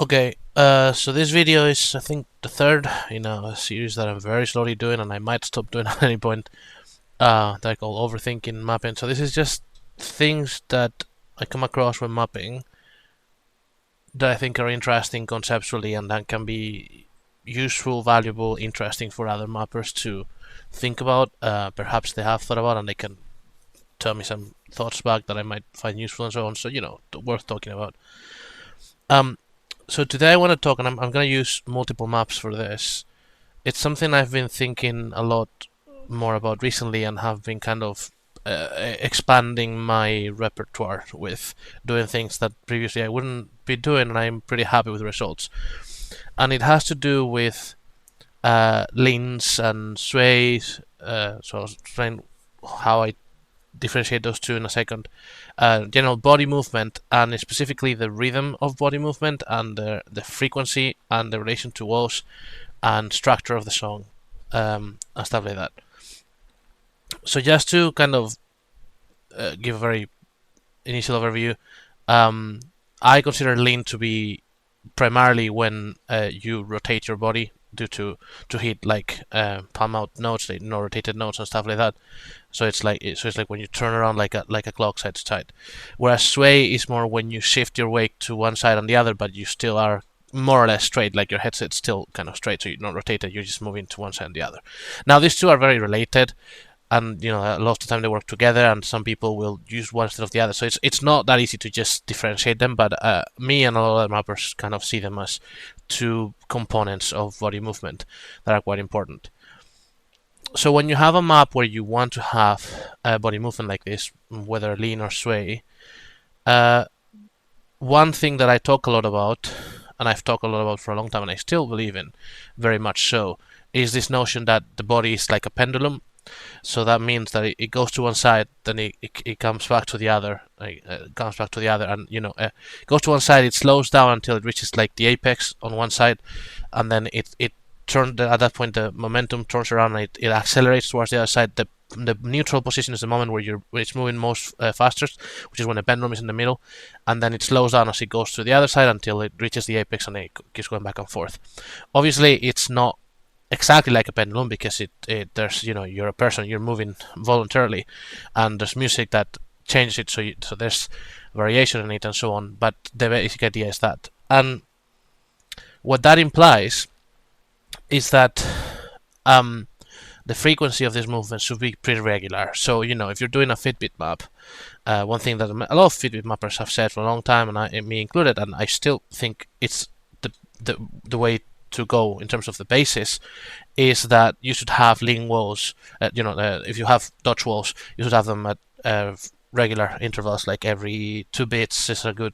Okay, so this video is, I think, the third in a series that I'm very slowly doing, and I might stop doing at any point, that I call Overthinking Mapping. So this is just things that I come across when mapping that I think are interesting conceptually and that can be useful, valuable, interesting for other mappers to think about. Perhaps they have thought about and they can tell me some thoughts back that I might find useful and so on. So, worth talking about. So today I want to talk, and I'm going to use multiple maps for this. It's something I've been thinking a lot more about recently and have been kind of expanding my repertoire with, doing things that previously I wouldn't be doing, and I'm pretty happy with the results. And it has to do with leans and sways. So I'll explain how I differentiate those two in a second. General body movement, and specifically the rhythm of body movement and the frequency and the relation to walls and structure of the song, and stuff like that. So just to kind of give a very initial overview, I consider lean to be primarily when you rotate your body due to hit like palm out notes, like rotated notes and stuff like that. So it's like when you turn around like a clock side to side. Whereas sway is more when you shift your weight to one side and the other, but you still are more or less straight, like your headset's still kind of straight, so you're not rotated, you're just moving to one side and the other. Now these two are very related, and a lot of the time they work together, and some people will use one instead of the other. So it's not that easy to just differentiate them, but me and a lot of other mappers kind of see them as two components of body movement that are quite important. So when you have a map where you want to have a body movement like this, whether lean or sway, one thing that I talk a lot about, and I've talked a lot about for a long time, and I still believe in very much so, is this notion that the body is like a pendulum. So that means that it goes to one side, then it comes back to the other, and goes to one side, it slows down until it reaches like the apex on one side, and then it turns, at that point the momentum turns around and it accelerates towards the other side. The neutral position is the moment where it's moving most fastest, which is when the pendulum is in the middle, and then it slows down as it goes to the other side until it reaches the apex and it keeps going back and forth. Obviously, it's not exactly like a pendulum because there's you're a person, you're moving voluntarily, and there's music that changes it, so there's variation in it and so on. But the basic idea is that, and what that implies is that the frequency of this movement should be pretty regular. So if you're doing a Fitbit map, one thing that a lot of Fitbit mappers have said for a long time, and me included, and I still think it's the way to go in terms of the basis, is that you should have lean walls. If you have Dutch walls, you should have them at regular intervals, like every 2 bits is a good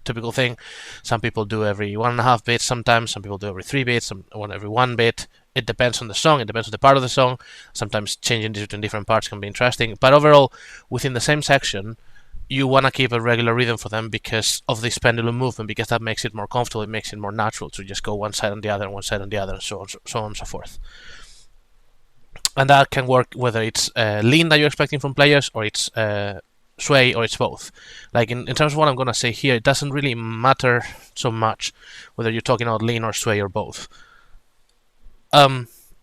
typical thing. Some people do every 1.5 bits sometimes, some people do every 3 bits, every 1 bit. It depends on the song, it depends on the part of the song. Sometimes changing between different parts can be interesting, but overall, within the same section, you want to keep a regular rhythm for them because of this pendulum movement, because that makes it more comfortable, it makes it more natural to just go one side and the other, and one side and the other, and so on and so forth. And that can work whether it's lean that you're expecting from players, or it's sway, or it's both. Like in terms of what I'm going to say here, it doesn't really matter so much whether you're talking about lean or sway or both.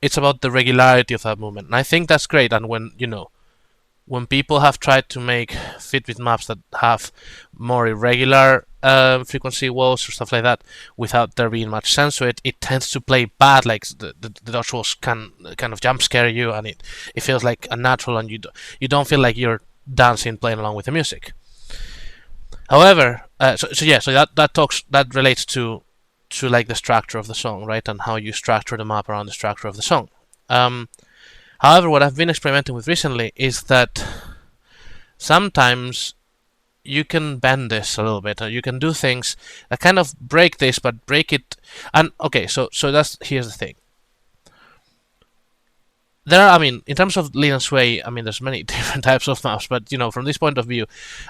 It's about the regularity of that movement, and I think that's great. And when people have tried to make Fitbit maps that have more irregular frequency walls or stuff like that, without there being much sense to it, it tends to play bad. Like the Dutch walls can kind of jump scare you, and it feels like unnatural, and you don't feel like you're dancing, playing along with the music. However, that relates to like the structure of the song, right, and how you structure the map around the structure of the song. However, what I've been experimenting with recently is that sometimes you can bend this a little bit, or you can do things that kind of break this, but break it. And okay, so here's the thing. In terms of lean and sway, there's many different types of maps, but from this point of view,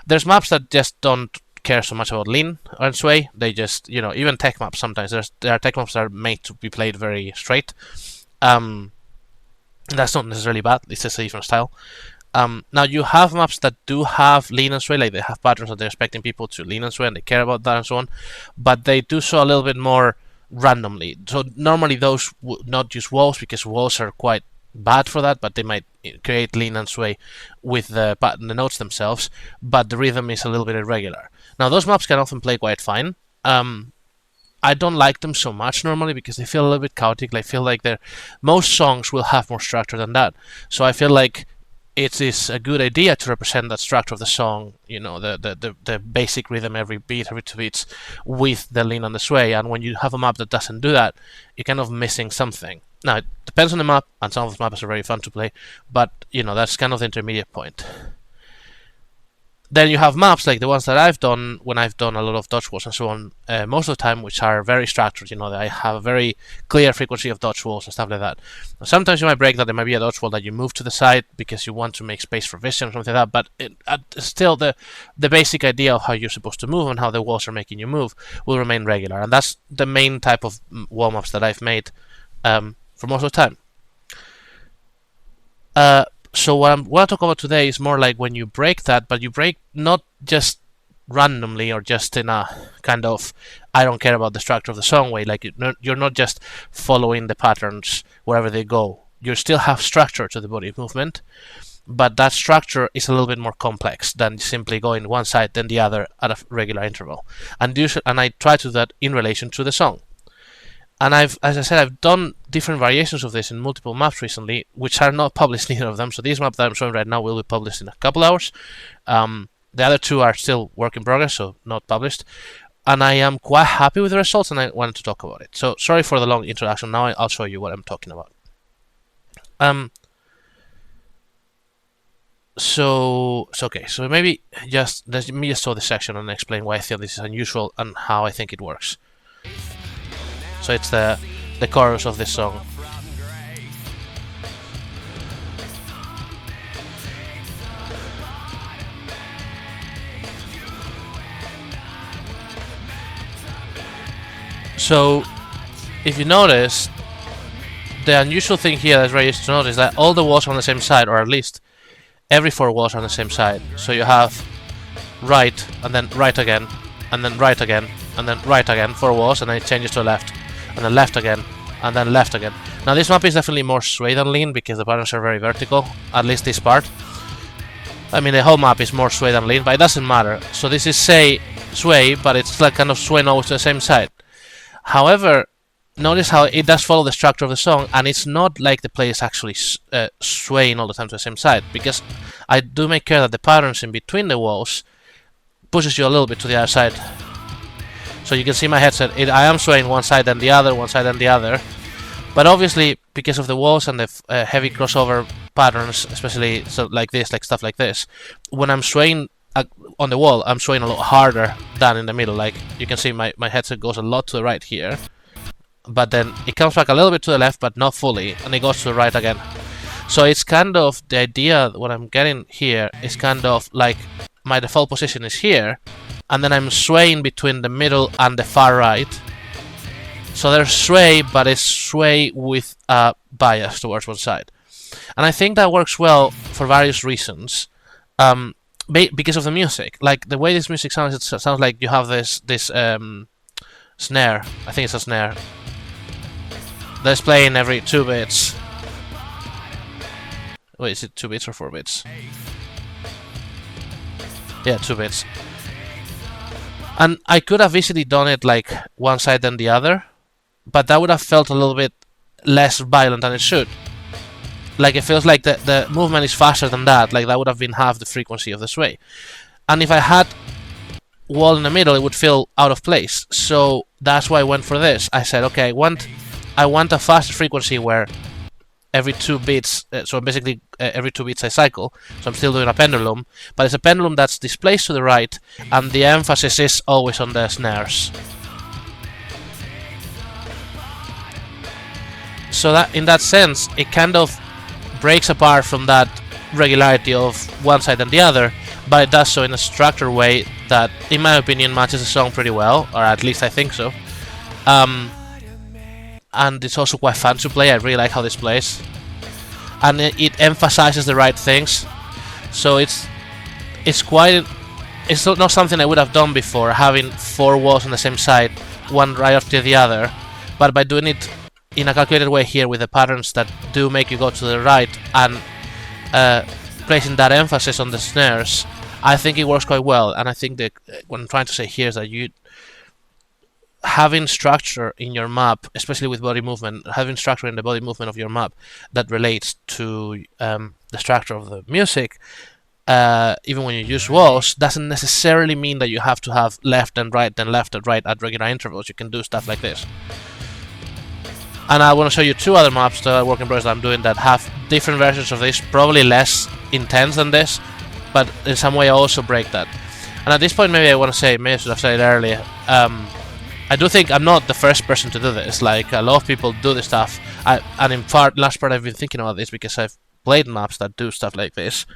there's maps that just don't care so much about lean and sway. They just, even tech maps sometimes. There are tech maps that are made to be played very straight. That's not necessarily bad, it's just a different style. Now you have maps that do have lean and sway, like they have patterns that they're expecting people to lean and sway and they care about that and so on, but they do so a little bit more randomly. So normally those would not use walls because walls are quite bad for that, but they might create lean and sway with the notes themselves, but the rhythm is a little bit irregular. Now those maps can often play quite fine. I don't like them so much normally because they feel a little bit chaotic. I feel like most songs will have more structure than that. So I feel like it is a good idea to represent that structure of the song, the basic rhythm, every beat, every 2 beats, with the lean and the sway. And when you have a map that doesn't do that, you're kind of missing something. Now, it depends on the map, and some of the maps are very fun to play, but, that's kind of the intermediate point. Then you have maps like the ones that I've done when I've done a lot of dodge walls and so on, most of the time, which are very structured. That I have a very clear frequency of dodge walls and stuff like that. Now, sometimes you might break that. There might be a dodge wall that you move to the side because you want to make space for vision or something like that. But still, the basic idea of how you're supposed to move and how the walls are making you move will remain regular. And that's the main type of wall maps that I've made for most of the time. So what I'm going to talk about today is more like when you break that, but you break not just randomly or just in a kind of I don't care about the structure of the song way. Like you're not just following the patterns wherever they go. You still have structure to the body movement, but that structure is a little bit more complex than simply going one side then the other at a regular interval. And I try to do that in relation to the song. And as I said, I've done different variations of this in multiple maps recently, which are not published, neither of them. So this map that I'm showing right now will be published in a couple hours. The other two are still work in progress, so not published. And I am quite happy with the results, and I wanted to talk about it. So sorry for the long introduction. Now I'll show you what I'm talking about. So maybe let me just show this section and explain why I feel this is unusual and how I think it works. So it's the chorus of this song. So if you notice, the unusual thing here that's very easy to notice is that all the walls are on the same side, or at least every 4 walls are on the same side. So you have right, and then right again, and then right again, and then right again, 4 walls, and then it changes to left. And then left again, and then left again. Now this map is definitely more sway than lean because the patterns are very vertical, at least this part. I mean the whole map is more sway than lean, but it doesn't matter. So this is sway, but it's like kind of swaying always to the same side. However, notice how it does follow the structure of the song, and it's not like the play is actually swaying all the time to the same side, because I do make care that the patterns in between the walls pushes you a little bit to the other side. So you can see my headset, I am swaying one side and the other, one side and the other. But obviously, because of the walls and the heavy crossover patterns, especially like stuff like this, when I'm swaying on the wall, I'm swaying a lot harder than in the middle. Like, you can see my headset goes a lot to the right here. But then it comes back a little bit to the left, but not fully, and it goes to the right again. So it's kind of, the idea, what I'm getting here, is kind of like, my default position is here, and then I'm swaying between the middle and the far right. So there's sway, but it's sway with a bias towards one side. And I think that works well for various reasons. Because of the music. Like, the way this music sounds, it sounds like you have this snare. I think it's a snare. That's playing every 2 bits. Wait, is it 2 bits or 4 bits? Yeah, 2 bits. And I could have easily done it like one side than the other, but that would have felt a little bit less violent than it should. Like, it feels like the movement is faster than that, like that would have been half the frequency of the sway. And if I had wall in the middle, it would feel out of place. So that's why I went for this. I said, okay, I want a faster frequency where every 2 beats, so basically every 2 beats I cycle, so I'm still doing a pendulum, but it's a pendulum that's displaced to the right, and the emphasis is always on the snares. So that, in that sense, it kind of breaks apart from that regularity of one side and the other, but it does so in a structured way that, in my opinion, matches the song pretty well, or at least I think so. And it's also quite fun to play. I really like how this plays, and it emphasizes the right things. So it's not something I would have done before, having 4 walls on the same side, one right after the other. But by doing it in a calculated way here with the patterns that do make you go to the right and placing that emphasis on the snares, I think it works quite well. And I think that what I'm trying to say here is that you having structure in your map, especially with body movement, having structure in the body movement of your map that relates to the structure of the music, even when you use walls, doesn't necessarily mean that you have to have left and right, then left and right at regular intervals. You can do stuff like this. And I want to show you 2 other maps that are work in progress that I'm doing that have different versions of this, probably less intense than this, but in some way I also break that. And at this point, maybe I should have said it earlier, I do think I'm not the first person to do this. Like, a lot of people do this stuff, and in large part I've been thinking about this because I've played maps that do stuff like this,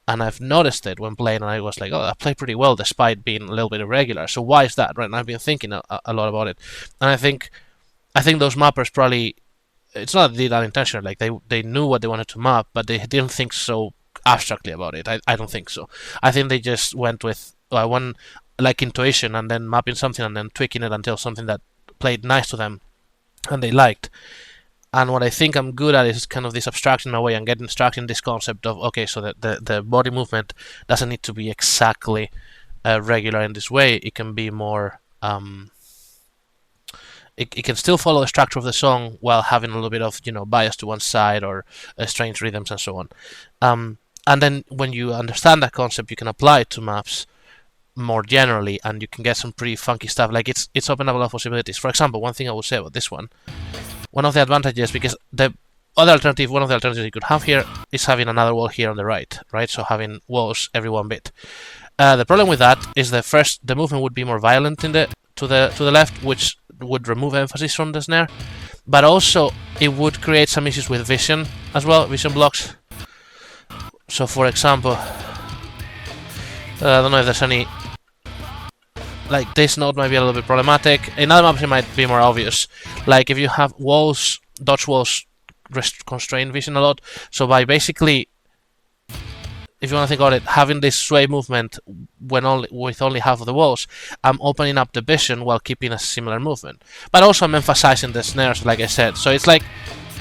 and I've noticed it when playing, and I was like, oh, I play pretty well despite being a little bit irregular. So why is that, right? And I've been thinking a lot about it, and I think those mappers probably, it's not that they did that intentionally, like they knew what they wanted to map, but they didn't think so abstractly about it. I don't think so. I think they just went with one, like, intuition, and then mapping something and then tweaking it until something that played nice to them and they liked. And what I think I'm good at is kind of this abstraction in a way, and getting stuck in this concept of, okay, so the body movement doesn't need to be exactly regular in this way. It can be more it can still follow the structure of the song while having a little bit of, bias to one side, or strange rhythms and so on. And then when you understand that concept, you can apply it to maps more generally, and you can get some pretty funky stuff. Like, it's opened up a lot of possibilities. For example, one thing I would say about this one of the advantages, because one of the alternatives you could have here is having another wall here on the right? So having walls every 1 bit. The problem with that is the movement would be more violent to the left, which would remove emphasis from the snare, but also it would create some issues with vision as well, vision blocks. So, for example, I don't know if there's any, like, this note might be a little bit problematic. In other maps it might be more obvious. Like, if you have walls, dodge walls constrain vision a lot. So by basically, if you want to think about it, having this sway movement with only half of the walls, I'm opening up the vision while keeping a similar movement. But also I'm emphasizing the snares, like I said. So it's like,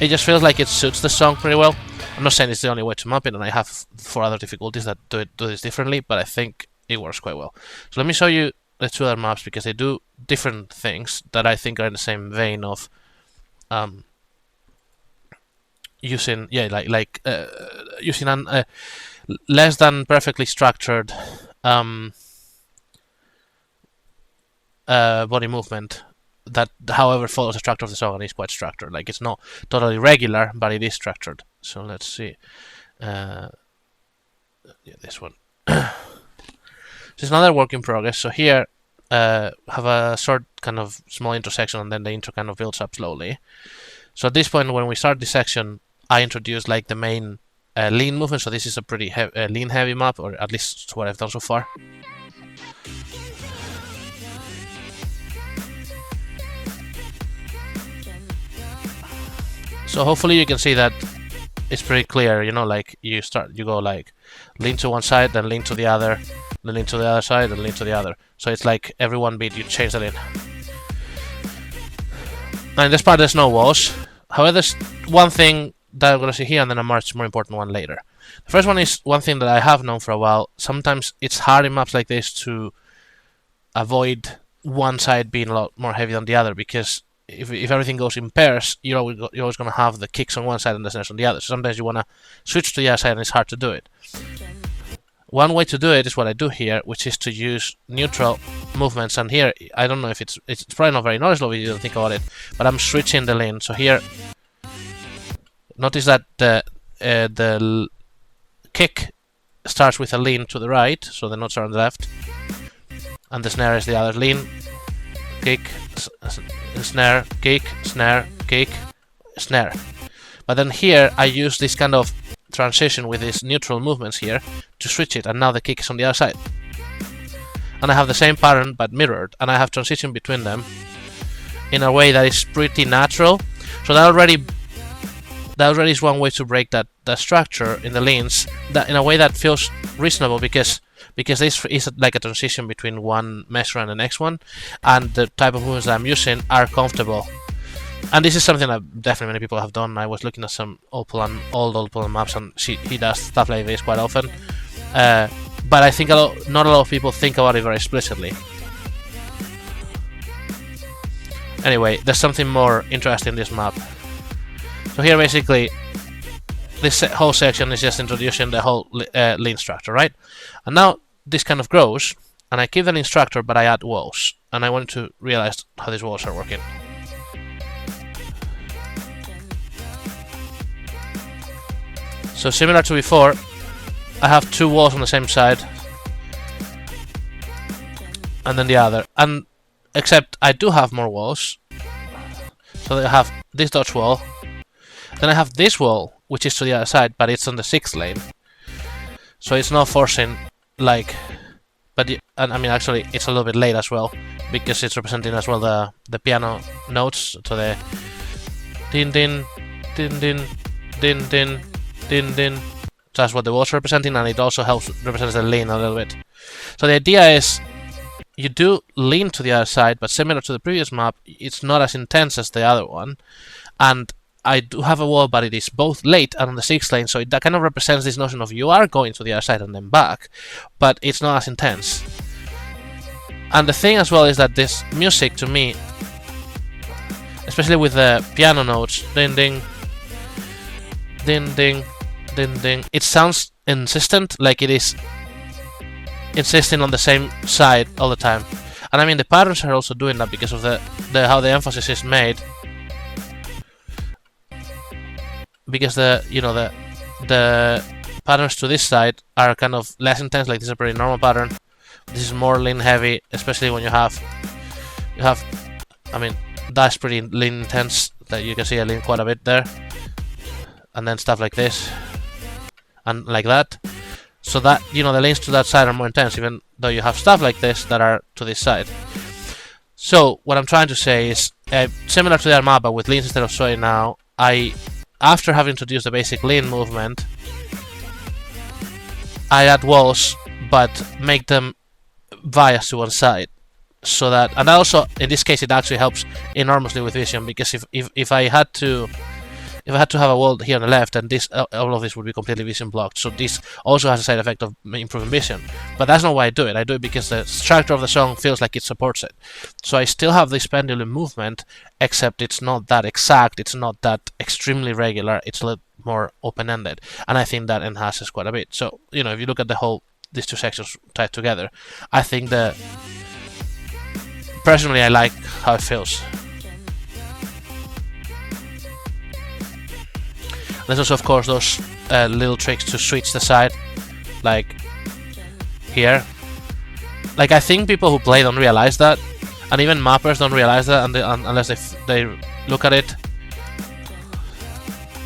it just feels like it suits the song pretty well. I'm not saying it's the only way to map it, and I have 4 other difficulties that do this differently, but I think it works quite well. So let me show you the 2 other maps, because they do different things that I think are in the same vein of using using an less than perfectly structured body movement that, however, follows the structure of the song and is quite structured. Like, it's not totally regular, but it is structured. So let's see. This one. This is another work in progress. So here, have a short kind of small intro section, and then the intro kind of builds up slowly. So at this point, when we start this section, I introduce like the main lean movement. So this is a pretty lean heavy map, or at least what I've done so far. So hopefully you can see that it's pretty clear, like you go like lean to one side, then lean to the other, then lean to the other side, then lean to the other. So it's like every 1 beat you change the lean. And in this part there's no walls. However, there's one thing that I'm going to see here, and then a much more important one later. The first one is one thing that I have known for a while. Sometimes it's hard in maps like this to avoid one side being a lot more heavy than the other, because if everything goes in pairs, you're always going to have the kicks on one side and the snares on the other. So sometimes you want to switch to the other side, and it's hard to do it. One way to do it is what I do here, which is to use neutral movements. And here, I don't know if it's probably not very noticeable if you don't think about it, but I'm switching the lane. So here, notice that the kick starts with a lean to the right, so the notes are on the left, and the snare is the other lean, kick, snare, kick, snare, kick, snare. But then here I use this kind of transition with these neutral movements here to switch it, and now the kick is on the other side. And I have the same pattern but mirrored, and I have transition between them in a way that is pretty natural. So that already is one way to break that the structure in the leans that in a way that feels reasonable, because this is like a transition between one measure and the next one, and the type of movements that I'm using are comfortable. And this is something that definitely many people have done. I was looking at some old Opal maps, and he does stuff like this quite often. But I think not a lot of people think about it very explicitly. Anyway, there's something more interesting in this map. So here, basically, this whole section is just introducing the whole lean structure, right? And now this kind of grows, and I keep the lean structure, but I add walls, and I want to realize how these walls are working. So similar to before, I have two walls on the same side, and then the other, and except I do have more walls. So I have this dodge wall, then I have this wall, which is to the other side, but it's on the 6th lane. So it's not forcing like, and I mean actually it's a little bit late as well, because it's representing as well the piano notes. So the din din din din din din din din. That's what the walls are representing, and it also helps represents the lean a little bit. So the idea is you do lean to the other side, but similar to the previous map, it's not as intense as the other one. And I do have a wall, but it is both late and on the 6th lane, so that kind of represents this notion of you are going to the other side and then back, but it's not as intense. And the thing as well is that this music, to me, especially with the piano notes, ding ding, ding ding, ding ding, it sounds insistent, like it is insisting on the same side all the time. And I mean the patterns are also doing that because of the how the emphasis is made. Because the patterns to this side are kind of less intense, like this is a pretty normal pattern. This is more lean heavy, especially when you have I mean that's pretty lean intense, that you can see I lean quite a bit there. And then stuff like this and like that. So that, the lanes to that side are more intense, even though you have stuff like this that are to this side. So what I'm trying to say is, similar to the other map, but with leans instead of sway now, after having introduced the basic lean movement, I add walls, but make them bias to one side. So that, and also, in this case, it actually helps enormously with vision, because if I had to have a wall here on the left, and this all of this would be completely vision blocked. So this also has a side effect of improving vision. But that's not why I do it. I do it because the structure of the song feels like it supports it. So I still have this pendulum movement, except it's not that exact, it's not that extremely regular, it's a little more open-ended. And I think that enhances quite a bit. So, if you look at these two sections tied together, I think personally I like how it feels. There's also, of course, those little tricks to switch the side, like here. Like, I think people who play don't realize that, and even mappers don't realize that, unless they look at it.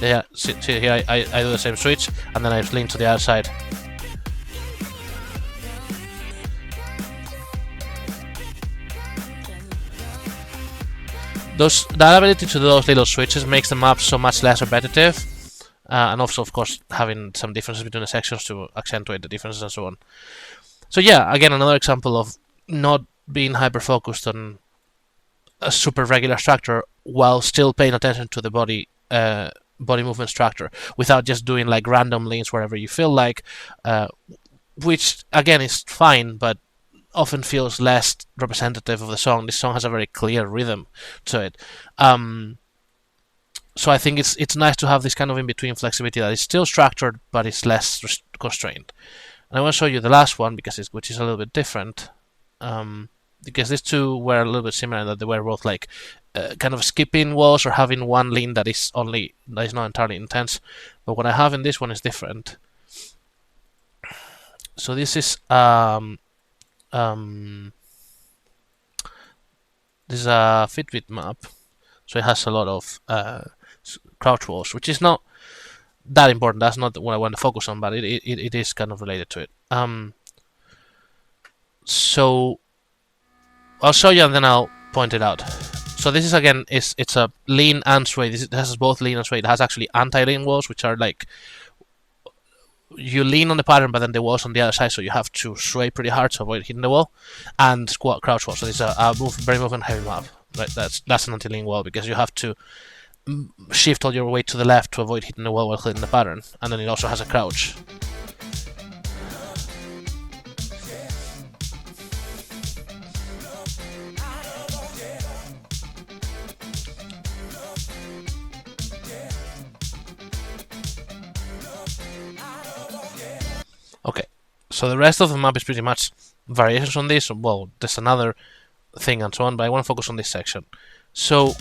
Yeah, see here I do the same switch, and then I lean to the other side. That ability to do those little switches makes the map so much less repetitive. And also, of course, having some differences between the sections to accentuate the differences and so on. So yeah, again, another example of not being hyper-focused on a super regular structure while still paying attention to the body movement structure, without just doing like random leans wherever you feel like, which again is fine, but often feels less representative of the song. This song has a very clear rhythm to it. So I think it's nice to have this kind of in-between flexibility that is still structured, but it's less constrained. And I want to show you the last one, which is a little bit different. Because these two were a little bit similar, that they were both like kind of skipping walls or having one lean that is not entirely intense. But what I have in this one is different. So this is this is a Fitbit map. So it has a lot of crouch walls, which is not that important. That's not what I want to focus on, but it is kind of related to it. So I'll show you and then I'll point it out. So this is, again, it's a lean and sway. This has both lean and sway. It has actually anti-lean walls, which are like you lean on the pattern, but then the wall's on the other side, so you have to sway pretty hard to avoid hitting the wall, and squat crouch wall. So it's a very movement heavy move. Right, that's an anti-lean wall because you have to shift all your weight to the left to avoid hitting the wall while hitting the pattern, and then it also has a crouch. Okay, so the rest of the map is pretty much variations on this. Well, there's another thing and so on, but I want to focus on this section. So what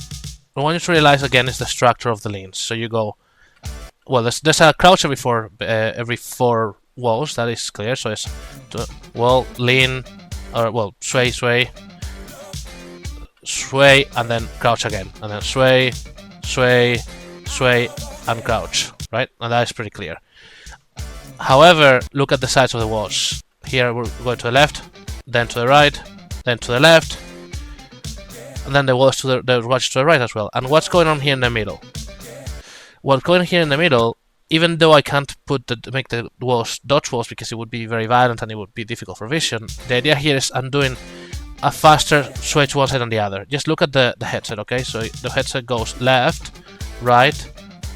I want you to realize again is the structure of the leans. So you go, well, there's a crouch every four walls. That is clear. So it's wall, lean, or well, sway, sway, sway, and then crouch again, and then sway, sway, sway, and crouch. Right, and that is pretty clear. However, look at the sides of the walls. Here we're going to the left, then to the right, then to the left, and then the walls to the watch to the right as well. And what's going on here in the middle? What's going on here in the middle, even though I can't make the walls dodge walls because it would be very violent and it would be difficult for vision, the idea here is I'm doing a faster sway to one side and the other. Just look at the headset, okay? So the headset goes left, right,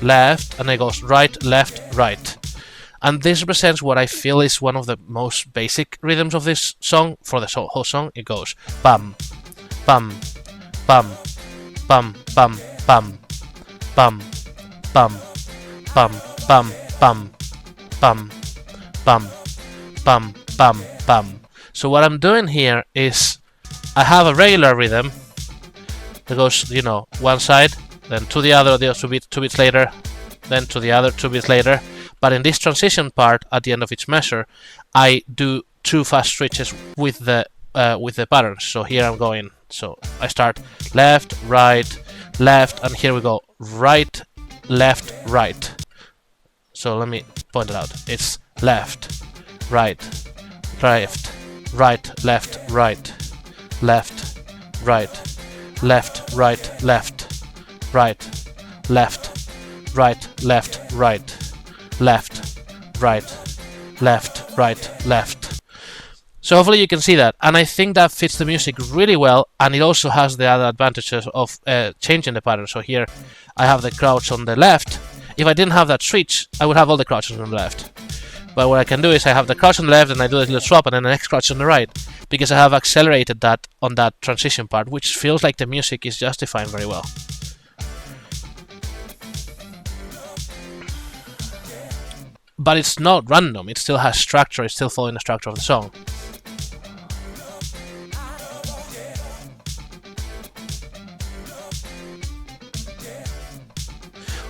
left, and it goes right, left, right. And this represents what I feel is one of the most basic rhythms of this song. For the whole song, it goes bum, bum, bum, bum, bum, bum, bum, bum, bum, bum, bum, bum, bum, bum, bum, bum. So what I'm doing here is I have a regular rhythm that goes, you know, one side, then to the other, two beats later, then to the other 2 beats later. But in this transition part, at the end of each measure, I do 2 fast switches with the pattern. So here I'm going. So I start left, right, left, and here we go right, left, right. So let me point it out. It's left, right, left, right, left, right, left, right, left, right, left, right, left, right, left, right. Left, right, left, right, left. So hopefully you can see that, and I think that fits the music really well, and it also has the other advantages of changing the pattern. So here I have the crouch on the left. If I didn't have that switch, I would have all the crouches on the left. But what I can do is I have the crouch on the left and I do a little swap and then the next crouch on the right, because I have accelerated that on that transition part, which feels like the music is justifying very well. But it's not random, it still has structure, it's still following the structure of the song.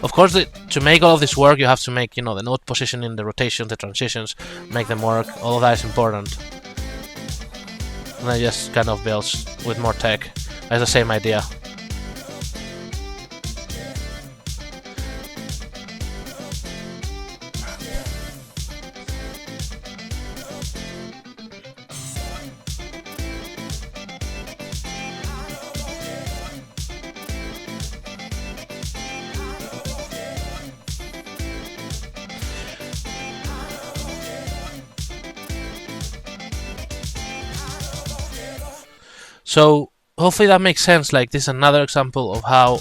Of course, to make all of this work, you have to make, you know, the note positioning, the rotations, the transitions, make them work. All of that is important. And I just kind of builds with more tech. That's the same idea. So hopefully that makes sense. Like, this is another example of how,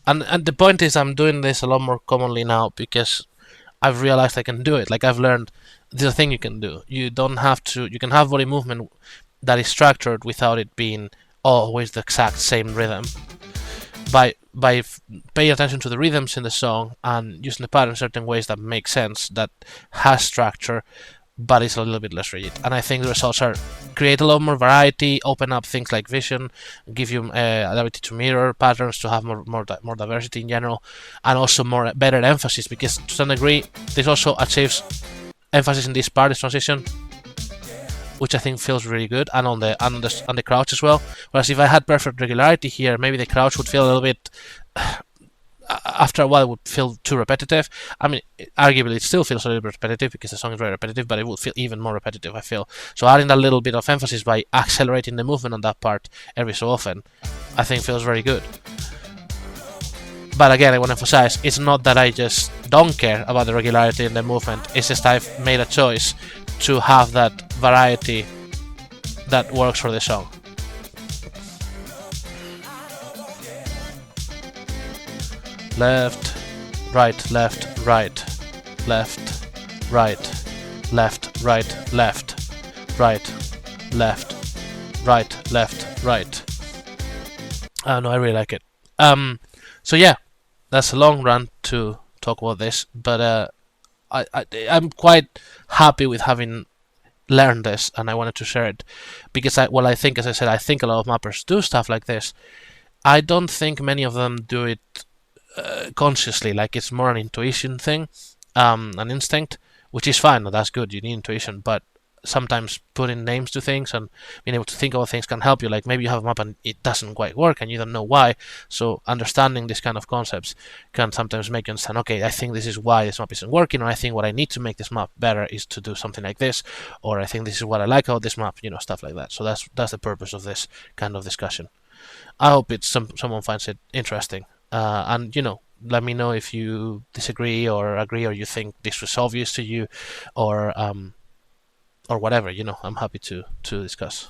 and the point is I'm doing this a lot more commonly now because I've realized I can do it. Like, I've learned there's a thing you can do. You don't have to, you can have body movement that is structured without it being always the exact same rhythm. By paying attention to the rhythms in the song and using the pattern in certain ways that make sense, that has structure, but it's a little bit less rigid. And I think the results are create a lot more variety, open up things like vision, give you ability to mirror patterns, to have more diversity in general, and also better emphasis, because to some degree this also achieves emphasis in this part, this transition, which I think feels really good, and on the crouch as well. Whereas if I had perfect regularity here, maybe the crouch would feel a little bit after a while it would feel too repetitive. I mean, arguably it still feels a little bit repetitive because the song is very repetitive, but it would feel even more repetitive, I feel. So adding that little bit of emphasis by accelerating the movement on that part every so often, I think feels very good. But again, I want to emphasize, it's not that I just don't care about the regularity in the movement. It's just I've made a choice to have that variety that works for the song. Left, right, left, right, left, right, left, right, left, right, left, right, left, right. No, I really like it. So yeah, that's a long run to talk about this, but I'm quite happy with having learned this, and I wanted to share it because I think, as I said, I think a lot of mappers do stuff like this. I don't think many of them do it consciously. Like, it's more an intuition thing, an instinct, which is fine. That's good. You need intuition, but sometimes putting names to things and being able to think about things can help you. Like, maybe you have a map and it doesn't quite work and you don't know why. So understanding these kind of concepts can sometimes make you understand, okay, I think this is why this map isn't working, or I think what I need to make this map better is to do something like this, or I think this is what I like about this map, stuff like that. So that's the purpose of this kind of discussion. I hope someone finds it interesting. And let me know if you disagree or agree, or you think this was obvious to you, or whatever. I'm happy to discuss.